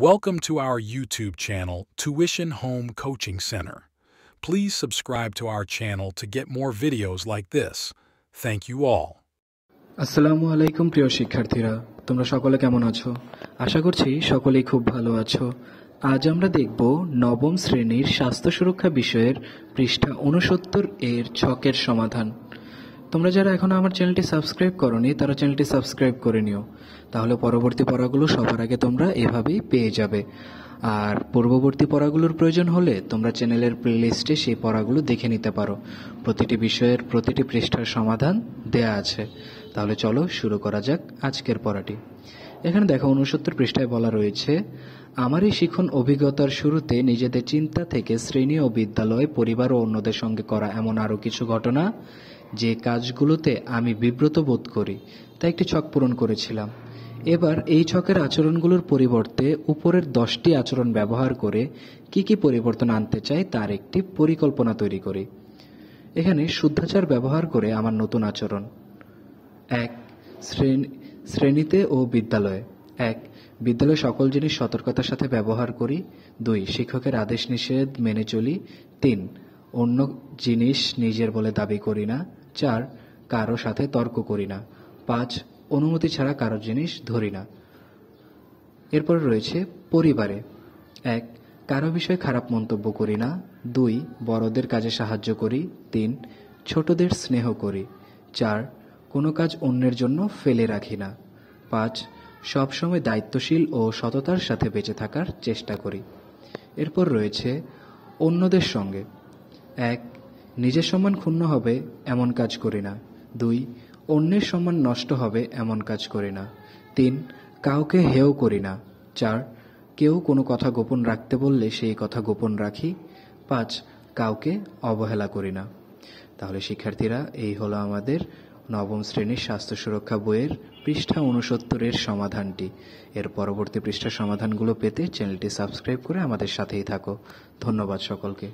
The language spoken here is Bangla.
Welcome to our YouTube channel, Tuition Home Coaching Center. Please subscribe to our channel to get more videos like this. Thank you all. আসসালামু আলাইকুম প্রিয় শিক্ষার্থীরা, তোমরা সকলে কেমন আছো? আশা করছি সকলেই খুব ভালো আছো। আজ আমরা দেখব নবম শ্রেণীর স্বাস্থ্য সুরক্ষা বিষয়ের পৃষ্ঠা 69 এর ছকের সমাধান। তোমরা যারা এখনো আমার চ্যানেলটি সাবস্ক্রাইব করোনি তারা চ্যানেলটি সাবস্ক্রাইব করে নিও, তাহলে পরবর্তী পড়াগুলো সবার আগে তোমরা এভাবেই পেয়ে যাবে। আর পূর্ববর্তী পড়াগুলোর প্রয়োজন হলে তোমরা চ্যানেলের প্লেলিস্টে সেই পড়াগুলো দেখে নিতে পারো। প্রতিটি বিষয়ের প্রতিটি পৃষ্ঠার সমাধান দেয়া আছে। তাহলে চলো শুরু করা যাক আজকের পড়াটি। এখানে দেখো 69 পৃষ্ঠায় বলা রয়েছে, আমার এই শিখন অভিজ্ঞতার শুরুতে নিজেদের চিন্তা থেকে শ্রেণী ও বিদ্যালয়, পরিবার ও অন্যদের সঙ্গে করা এমন আরও কিছু ঘটনা যে কাজগুলোতে আমি বিব্রত বোধ করি তা একটি ছক পূরণ করেছিলাম। এবার এই ছকের আচরণগুলোর পরিবর্তে উপরের 10টি আচরণ ব্যবহার করে কি কি পরিবর্তন আনতে চাই তার একটি পরিকল্পনা তৈরি করি। এখানে শুদ্ধাচার ব্যবহার করে আমার নতুন আচরণ। 1. শ্রেণীতে ও বিদ্যালয়ে। 1. বিদ্যালয়ে সকল জিনিস সতর্কতার সাথে ব্যবহার করি। 2. শিক্ষকের আদেশ নিষেধ মেনে চলি। 3. অন্য জিনিস নিজের বলে দাবি করি না। 4. কারো সাথে তর্ক করি না। 5. অনুমতি ছাড়া কারো জিনিস ধরি না। এরপরে রয়েছে পরিবারে। 1. কারো বিষয়ে খারাপ মন্তব্য করি না। 2. বড়দের কাজে সাহায্য করি। 3. ছোটদের স্নেহ করি। 4. কোনো কাজ অন্যের জন্য ফেলে রাখি না। 5. সবসময় দায়িত্বশীল ও সততার সাথে বেঁচে থাকার চেষ্টা করি। এরপর রয়েছে অন্যদের সঙ্গে। 1. নিজের সম্মান ক্ষুণ্ণ হবে এমন কাজ করি না। 2. অন্যের সম্মান নষ্ট হবে এমন কাজ করি না। 3. কাউকে হেয় করি না। 4. কেউ কোনো কথা গোপন রাখতে বললে সেই কথা গোপন রাখি। 5. কাউকে অবহেলা করি না। তাহলে শিক্ষার্থীরা, এই হলো আমাদের নবম শ্রেণীর স্বাস্থ্য সুরক্ষা বইয়ের পৃষ্ঠা 69 এর সমাধানটি। এর পরবর্তী পৃষ্ঠার সমাধানগুলো পেতে চ্যানেলটি সাবস্ক্রাইব করে আমাদের সাথেই থাকো। ধন্যবাদ সকলকে।